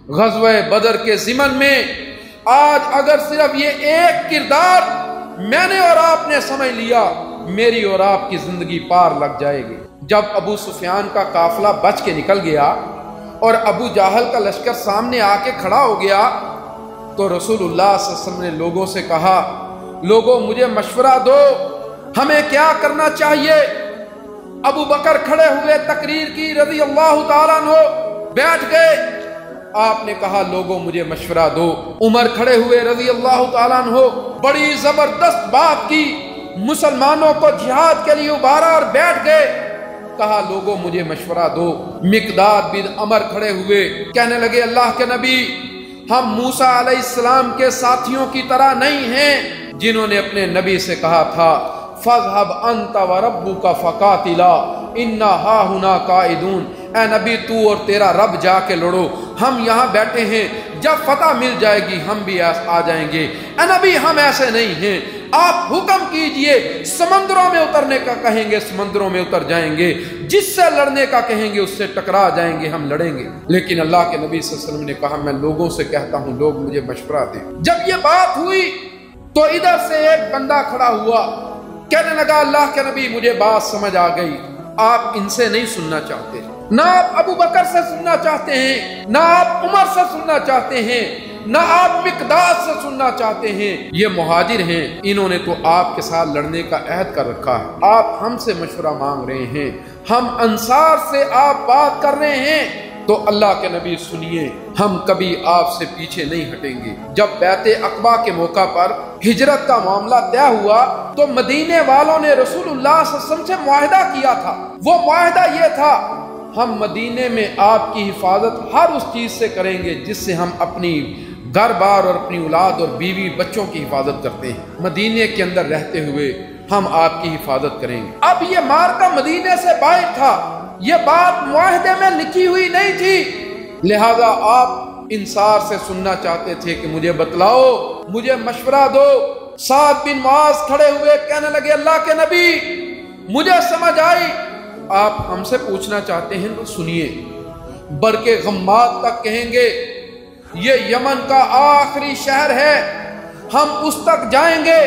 غزوہ بدر کے ضمن میں آج اگر صرف یہ ایک کردار میں نے اور آپ نے سمجھ لیا، میری اور آپ کی زندگی پار لگ جائے گی۔ جب ابو سفیان کا قافلہ بچ کے نکل گیا اور ابو جہل کا لشکر سامنے آ کے کھڑا ہو گیا تو رسول اللہ صلی اللہ علیہ وسلم نے لوگوں سے کہا، لوگوں مجھے مشورہ دو، ہمیں کیا کرنا چاہیے؟ ابو بکر کھڑے ہوئے تقریر کی رضی اللہ تعالیٰ عنہ، بیٹھ گئے۔ آپ نے کہا لوگوں مجھے مشورہ دو۔ عمر کھڑے ہوئے رضی اللہ تعالیٰ عنہ، بڑی زبردست بات کی، مسلمانوں کو جہاد کے لیے ابھارا اور بیٹھ گئے، کہا لوگوں مجھے مشورہ دو۔ مقداد بن عمر کھڑے ہوئے، کہنے لگے اللہ کے نبی، ہم موسیٰ علیہ السلام کے ساتھیوں کی طرح نہیں ہیں جنہوں نے اپنے نبی سے کہا تھا فَاذْهَبْ أَنْتَ وَرَبُّكَ فَقَاتِلَا إِنَّا هَاهُنَا قَاعِدُونَ، اے نبی تو اور تیرا رب جا کے لڑو، ہم یہاں بیٹھے ہیں، جب فتح مل جائے گی ہم بھی آ جائیں گے۔ اے نبی ہم ایسے نہیں ہیں، آپ حکم کیجئے، سمندروں میں اترنے کا کہیں گے سمندروں میں اتر جائیں گے، جس سے لڑنے کا کہیں گے اس سے ٹکرا جائیں گے، ہم لڑیں گے۔ لیکن اللہ کے نبی صلی اللہ علیہ وسلم نے کہا میں لوگوں سے کہتا ہوں لوگ مجھے مشورہ دیں۔ جب یہ بات ہوئی تو ادھر سے ایک بندہ کھڑا ہوا، کہنے لگا اللہ کے نبی مجھے بات سمجھ آ گئی، آپ ان سے نہیں سننا چاہتے، نہ آپ ابو بکر سے سننا چاہتے ہیں، نہ آپ عمر سے سننا چاہتے ہیں، نہ آپ مقداد سے سننا چاہتے ہیں، یہ مہاجر ہیں، انہوں نے تو آپ کے ساتھ لڑنے کا عہد کر رکھا ہے، آپ ہم سے مشورہ مانگ رہے ہیں، ہم انصار سے آپ بات کر رہے ہیں، تو اللہ کے نبی سنیے، ہم کبھی آپ سے پیچھے نہیں ہٹیں گے۔ جب بیعت عقبہ کے موقع پر ہجرت کا معاملہ طے ہوا تو مدینے والوں نے رسول اللہ صلی اللہ علیہ وسلم سے معاہدہ کیا تھا، وہ معاہدہ یہ تھا ہم مدینے میں آپ کی حفاظت ہر اس چیز سے کریں گے جس سے ہم اپنی گھر بار اور اپنی اولاد اور بیوی بچوں کی حفاظت کرتے ہیں، مدینے کے اندر رہتے ہوئے ہم آپ کی حفاظت کریں گے۔ اب یہ مارکا مدینے سے باہر تھا، یہ بات معاہدے میں لکھی ہوئی نہیں تھی، لہذا آپ انصار سے سننا چاہتے تھے کہ مجھے بتلاؤ، مجھے مشورہ دو۔ سعد بن معاذ کھڑے ہوئے کہنے لگے اللہ کے نبی مجھے سمجھ آئی، آپ ہم سے پوچھنا چاہتے ہیں تو سنیے۔ برق غماد تک کہیں گے یہ یمن کا آخری شہر ہے، ہم اس تک جائیں گے،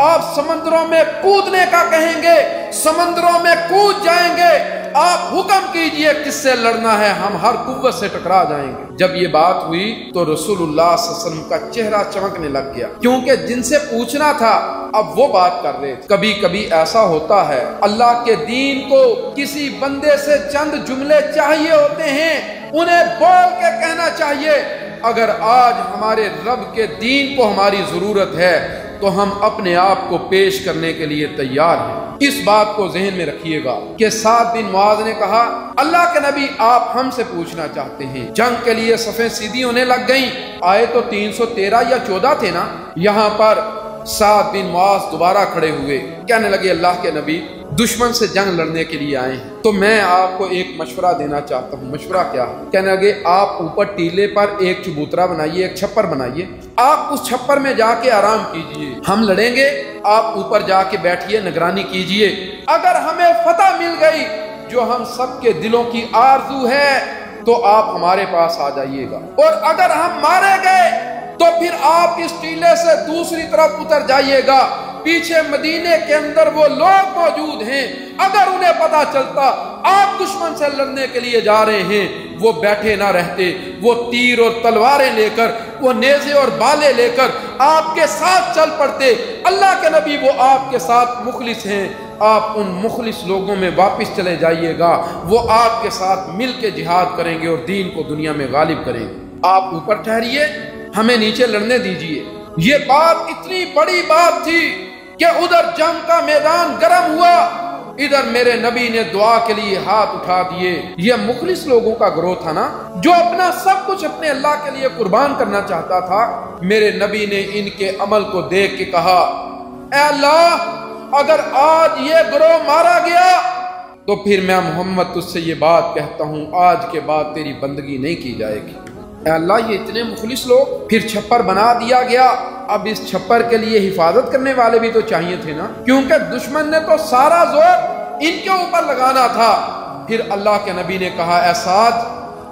آپ سمندروں میں کودنے کا کہیں گے، سمندروں میں کود جائیں گے، آپ حکم کیجئے کس سے لڑنا ہے، ہم ہر قوت سے ٹکرا جائیں گے۔ جب یہ بات ہوئی تو رسول اللہ صلی اللہ علیہ وسلم کا چہرہ چمکنے لگ گیا، کیونکہ جن سے پوچھنا تھا اب وہ بات کر رہے تھے۔ کبھی کبھی ایسا ہوتا ہے اللہ کے دین کو کسی بندے سے چند جملے چاہیے ہوتے ہیں، انہیں بول کے کہنا چاہیے اگر آج ہمارے رب کے دین کو ہماری ضرورت ہے تو ہم اپنے آپ کو پیش کرنے کے لیے تیار ہیں۔ اس بات کو ذہن میں رکھیے گا کہ سعد بن معاذ نے کہا اللہ کے نبی آپ ہم سے پوچھنا چاہتے ہیں۔ جنگ کے لیے صفیں سیدھی ہونے لگ گئیں، آئے تو 313 یا 14 تھے نا۔ یہاں پر سعد بن معاذ دوبارہ کھڑے ہوئے، کہنے لگے اللہ کے نبی دشمن سے جنگ لڑنے کے لیے آئے ہیں تو میں آپ کو ایک مشورہ دینا چاہتا ہوں۔ مشورہ کیا ہے؟ کہنے لگے آپ اوپر ٹیلے پر ایک چبوترا بنائیے، ایک چھپر بنائیے، آپ اس چھپر میں جا کے آرام کیجئے، ہم لڑیں گے، آپ اوپر جا کے بیٹھیے، نگرانی کیجئے، اگر ہمیں فتح مل گئی جو ہم سب کے دلوں کی آرزو ہے تو آپ ہمارے پاس آ جائیے گا، اور اگر ہم مارے گئے تو پھر آپ اس ٹیلے سے دوسری طرف اتر جائیے گا، پیچھے مدینے کے اندر وہ لوگ موجود ہیں، اگر انہیں پتا چلتا آپ دشمن سے لڑنے کے لیے جا رہے ہیں وہ بیٹھے نہ رہتے، وہ تیر اور تلواریں لے کر، وہ نیزے اور بالے لے کر آپ کے ساتھ چل پڑتے۔ اللہ کے نبی وہ آپ کے ساتھ مخلص ہیں، آپ ان مخلص لوگوں میں واپس چلے جائیے گا، وہ آپ کے ساتھ مل کے جہاد کریں گے اور دین کو دنیا میں غالب کریں گے، آپ اوپر ٹھہریے، ہمیں نیچے لڑنے دیجئے۔ یہ بات اتنی بڑی بات تھی کہ ادھر جنگ کا میدان گرم ہوا، ادھر میرے نبی نے دعا کے لیے ہاتھ اٹھا دیے۔ یہ مخلص لوگوں کا گروہ تھا نا، جو اپنا سب کچھ اپنے اللہ کے لیے قربان کرنا چاہتا تھا۔ میرے نبی نے ان کے عمل کو دیکھ کے کہا اے اللہ اگر آج یہ گروہ مارا گیا تو پھر میں محمد تجھ سے یہ بات کہتا ہوں آج کے بعد تیری بندگی نہیں کی جائے گی۔ اے اللہ یہ اتنے مخلص لوگ، پھر چھپر بنا دیا گیا، اب اس چھپر کے لیے حفاظت کرنے والے بھی تو چاہیے تھے نا، کیونکہ دشمن نے تو سارا زور ان کے اوپر لگانا تھا۔ پھر اللہ کے نبی نے کہا اے سعد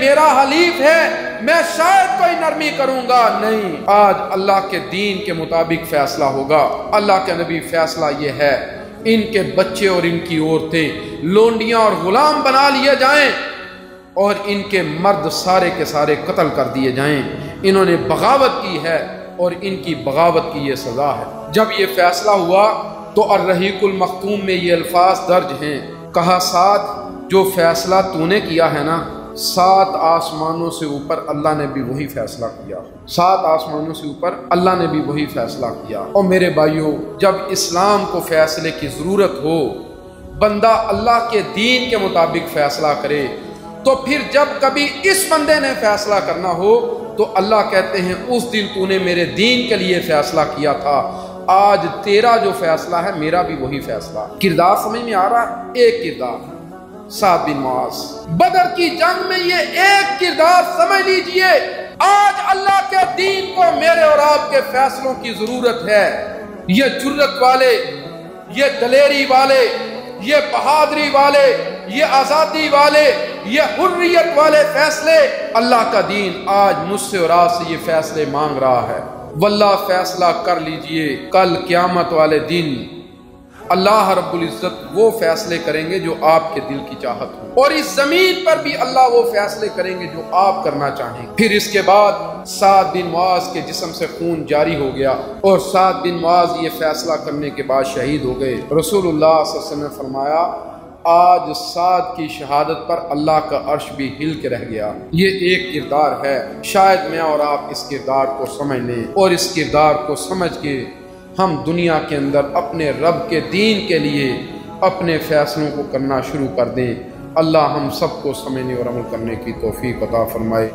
میرا حلیف ہے، میں شاید کوئی نرمی کروں گا، نہیں، آج اللہ کے دین کے مطابق فیصلہ ہوگا۔ اللہ کے نبی فیصلہ یہ ہے، ان کے بچے اور ان کی عورتیں لونڈیاں اور غلام بنا لیے جائیں اور ان کے مرد سارے کے سارے قتل کر دیے جائیں۔ انہوں نے بغاوت کی ہے اور ان کی بغاوت کی یہ سزا ہے۔ جب یہ فیصلہ ہوا تو الرحیق المختوم میں یہ الفاظ درج ہیں، کہا سعد جو فیصلہ تو نے کیا ہے نا، 7 آسمانوں سے اوپر اللہ نے بھی وہی فیصلہ کیا، 7 آسمانوں سے اوپر اللہ نے بھی وہی فیصلہ کیا۔ اور میرے بھائیوں، جب اسلام کو فیصلے کی ضرورت ہو، بندہ اللہ کے دین کے مطابق فیصلہ کرے، تو پھر جب کبھی اس بندے نے فیصلہ کرنا ہو تو اللہ کہتے ہیں اس دن تو نے میرے دین کے لیے فیصلہ کیا تھا، آج تیرا جو فیصلہ ہے میرا بھی وہی فیصلہ۔ کردار سمجھ میں آ رہا ہے؟ ایک کردار سعد بن معاذ، بدر کی جنگ میں یہ ایک کردار سمجھ لیجئے، آج اللہ کے دین کو میرے اور آپ کے فیصلوں کی ضرورت ہے۔ یہ جرت والے، یہ دلیری والے، یہ بہادری والے، یہ آزادی والے، یہ حریت والے فیصلے، اللہ کا دین آج مجھ سے اور آپ سے یہ فیصلے مانگ رہا ہے۔ واللہ فیصلہ کر لیجئے، کل قیامت والے دن اللہ رب العزت وہ فیصلے کریں گے جو آپ کے دل کی چاہت ہو، اور اس زمین پر بھی اللہ وہ فیصلے کریں گے جو آپ کرنا چاہیں۔ پھر اس کے بعد سعد بن معاذ کے جسم سے خون جاری ہو گیا اور سعد بن معاذ یہ فیصلہ کرنے کے بعد شہید ہو گئے۔ رسول اللہ صلی اللہ علیہ وسلم نے فرمایا آج سعد کی شہادت پر اللہ کا عرش بھی ہل کے رہ گیا۔ یہ ایک کردار ہے، شاید میں اور آپ اس کردار کو سمجھ لیں اور اس کردار کو سمجھ کے ہم دنیا کے اندر اپنے رب کے دین کے لیے اپنے فیصلوں کو کرنا شروع کر دیں۔ اللہ ہم سب کو سمجھنے اور عمل کرنے کی توفیق عطا فرمائے۔